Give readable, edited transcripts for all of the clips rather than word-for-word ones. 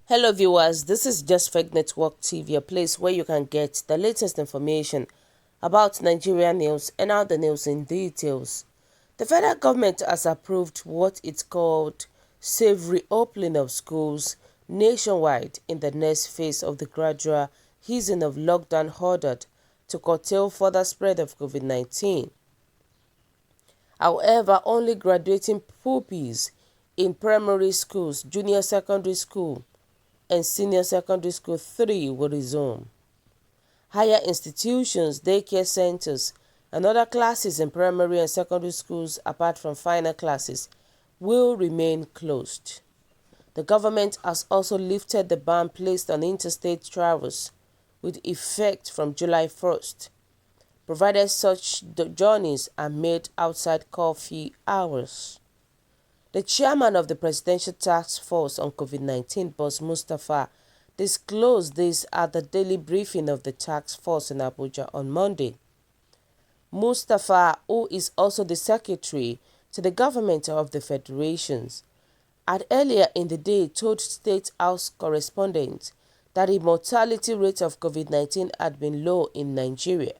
Hello viewers, this is Just Fake Network TV, a place where you can get the latest information about Nigerian news and all the news in details. The federal government has approved what it's called safe reopening of schools nationwide in the next phase of the gradual easing of lockdown ordered to curtail further spread of COVID-19. However, only graduating pupils in primary schools, junior secondary school, and senior secondary school 3 will resume. Higher institutions, daycare centers, and other classes in primary and secondary schools apart from final classes will remain closed. The government has also lifted the ban placed on interstate travels with effect from July 1st, provided such journeys are made outside curfew hours. The chairman of the Presidential Task Force on COVID-19, Boss Mustapha, disclosed this at the daily briefing of the task force in Abuja on Monday. Mustapha, who is also the secretary to the government of the federations, had earlier in the day told State House correspondents that the mortality rate of COVID-19 had been low in Nigeria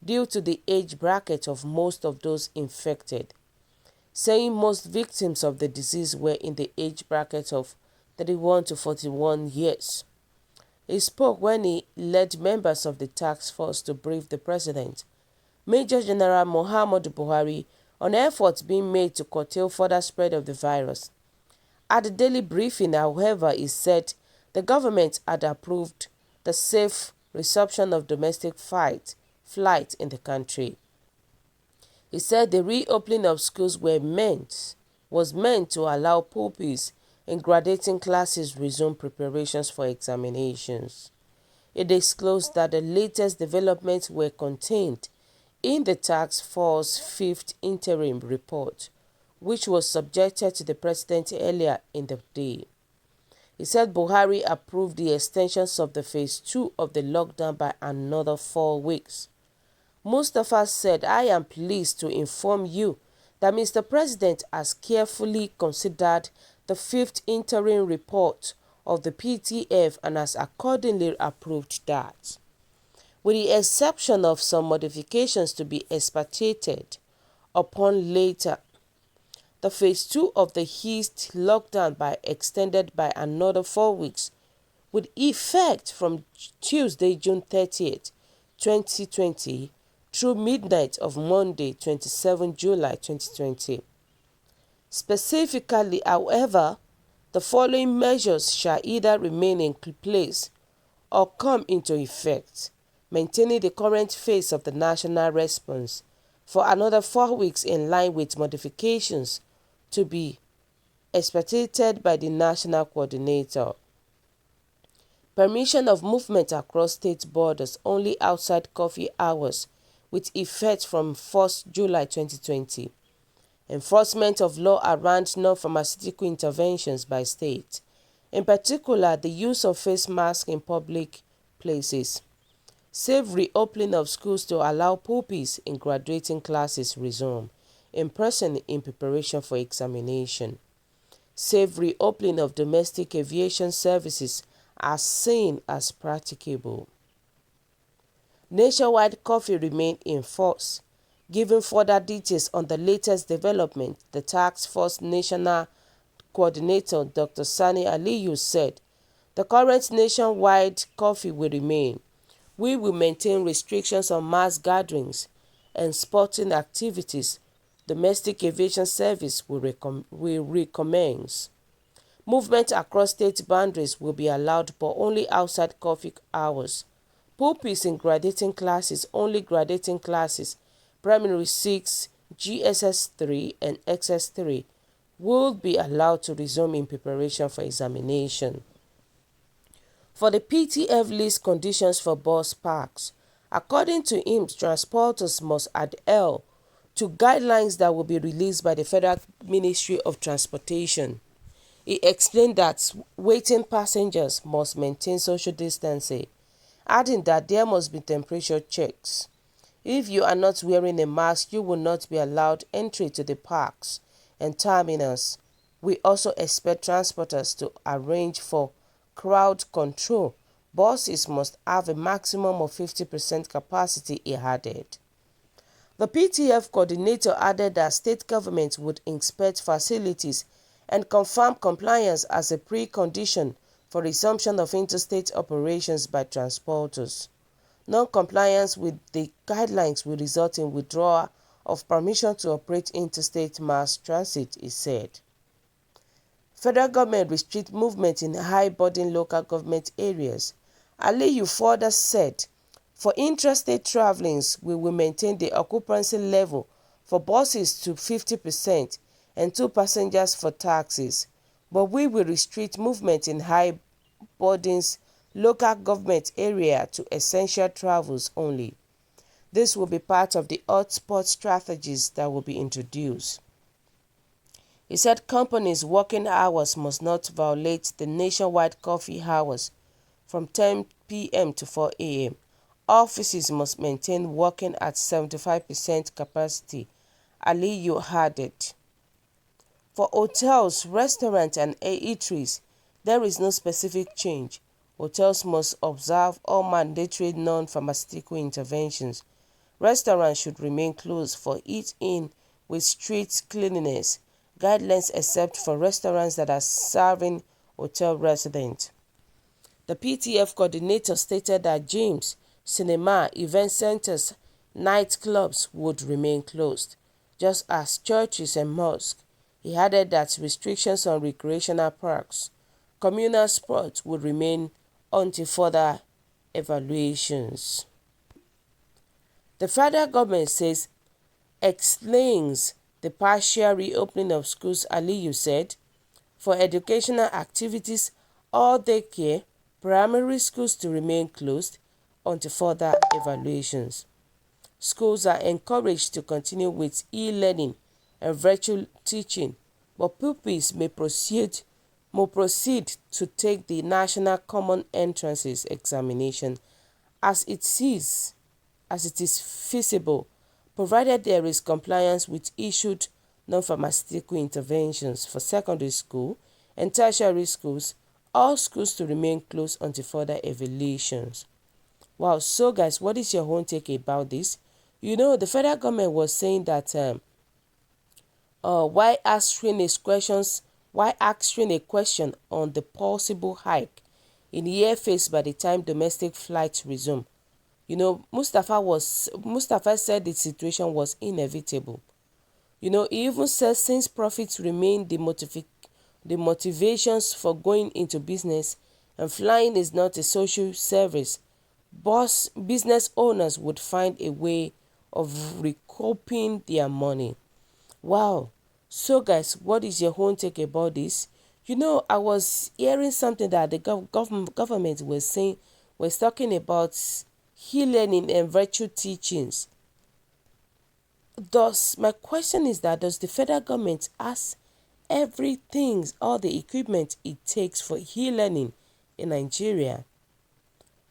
due to the age bracket of most of those infected, saying most victims of the disease were in the age bracket of 31 to 41 years. He spoke when he led members of the task force to brief the president, Major General Muhammadu Buhari, on efforts being made to curtail further spread of the virus. At the daily briefing, however, he said the government had approved the safe resumption of domestic flight in the country. He said the reopening of schools was meant to allow pupils in graduating classes resume preparations for examinations. It disclosed that the latest developments were contained in the task force fifth interim report, which was subjected to the president earlier in the day. He said Buhari approved the extensions of the phase 2 of the lockdown by another 4 weeks. Mustapha said, "I am pleased to inform you that Mr. President has carefully considered the fifth interim report of the PTF and has accordingly approved that, with the exception of some modifications to be expatiated upon later. The phase 2 of the eased lockdown by extended by another 4 weeks with effect from Tuesday, June 30th, 2020 through midnight of Monday, 27 July 2020. Specifically, however, the following measures shall either remain in place or come into effect, maintaining the current phase of the national response for another 4 weeks in line with modifications to be expedited by the national coordinator. Permission of movement across state borders only outside curfew hours with effect from 1st July 2020. Enforcement of law around non-pharmaceutical interventions by state, in particular the use of face masks in public places. Safe reopening of schools to allow pupils in graduating classes resume in person in preparation for examination. Safe reopening of domestic aviation services are seen as practicable. Nationwide curfew remained in force. Giving further details on the latest development, the task force national coordinator Dr. Sani Aliyu said, "The current nationwide curfew will remain. We will maintain restrictions on mass gatherings and sporting activities. Domestic aviation service will recommence. Movement across state boundaries will be allowed but only outside curfew hours. Pupils in graduating classes, only graduating classes, primary 6, GSS 3 and XS 3 will be allowed to resume in preparation for examination." For the PTF list conditions for bus parks, according to him, transporters must adhere to guidelines that will be released by the Federal Ministry of Transportation. He explained that waiting passengers must maintain social distancing, adding that there must be temperature checks. If you are not wearing a mask, you will not be allowed entry to the parks and terminals. We also expect transporters to arrange for crowd control, buses must have a maximum of 50% capacity, he added. The PTF coordinator added that state governments would inspect facilities and confirm compliance as a precondition for resumption of interstate operations by transporters. Non-compliance with the guidelines will result in withdrawal of permission to operate interstate mass transit, he said. Federal government restrict movement in high-burden local government areas. Aliyu further said, for intrastate travelings, we will maintain the occupancy level for buses to 50% and 2 passengers for taxis, but we will restrict movement in high-burden local government area to essential travels only. This will be part of the hotspot strategies that will be introduced. He said companies' working hours must not violate the nationwide curfew hours from 10 p.m. to 4 a.m. Offices must maintain working at 75% capacity, Aliyu added. For hotels, restaurants and eateries, there is no specific change. Hotels must observe all mandatory non-pharmaceutical interventions. Restaurants should remain closed for eat-in with strict cleanliness guidelines except for restaurants that are serving hotel residents. The PTF coordinator stated that gyms, cinema, event centers, nightclubs would remain closed, just as churches and mosques. He added that restrictions on recreational parks, communal sports would remain until further evaluations. The federal government says explains the partial reopening of schools, Aliyu said, for educational activities, all daycare, primary schools to remain closed until further evaluations. Schools are encouraged to continue with e-learning and virtual teaching, but pupils may proceed to take the National Common Entrances examination as it is feasible, provided there is compliance with issued non-pharmaceutical interventions. For secondary school and tertiary schools, all schools to remain closed until further evaluations. Wow, so guys, what is your own take about this? You know, the federal government was saying that why answering a question on the possible hike in airfares by the time domestic flights resume. You know, Mustafa said the situation was inevitable. You know, he even said since profits remain the motivations for going into business and flying is not a social service, business owners would find a way of recouping their money. Wow. So guys, what is your own take about this? You know, I was hearing something that the government was talking about e-learning and virtual teachings. My question is that does the federal government ask everything, all the equipment it takes for e-learning in Nigeria?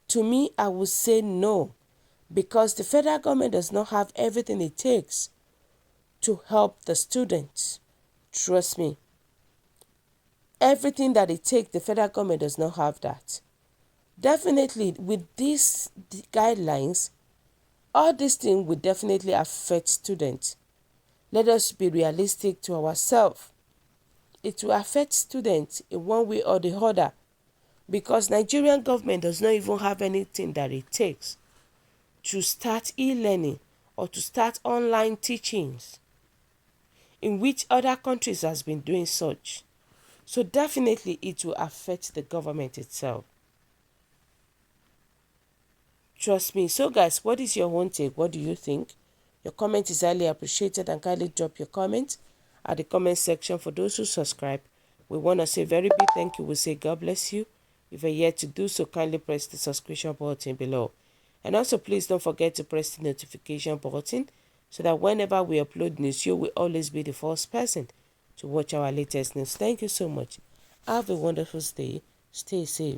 To me, I would say no, because the federal government does not have everything it takes to help the students. Trust me. Everything that it takes, the federal government does not have that. Definitely, with these guidelines, all these things will definitely affect students. Let us be realistic to ourselves. It will affect students in one way or the other, because Nigerian government does not even have anything that it takes to start e-learning or to start online teachings, in which other countries has been doing such. So definitely it will affect the government itself. Trust me. So guys, what is your own take? What do you think? Your comment is highly appreciated, and kindly drop your comment at the comment section. For those who subscribe, we want to say very big thank you. We say God bless you. If you're yet to do so, kindly press the subscription button below. And also please don't forget to press the notification button so that whenever we upload news, you will always be the first person to watch our latest news. Thank you so much. Have a wonderful day. Stay safe.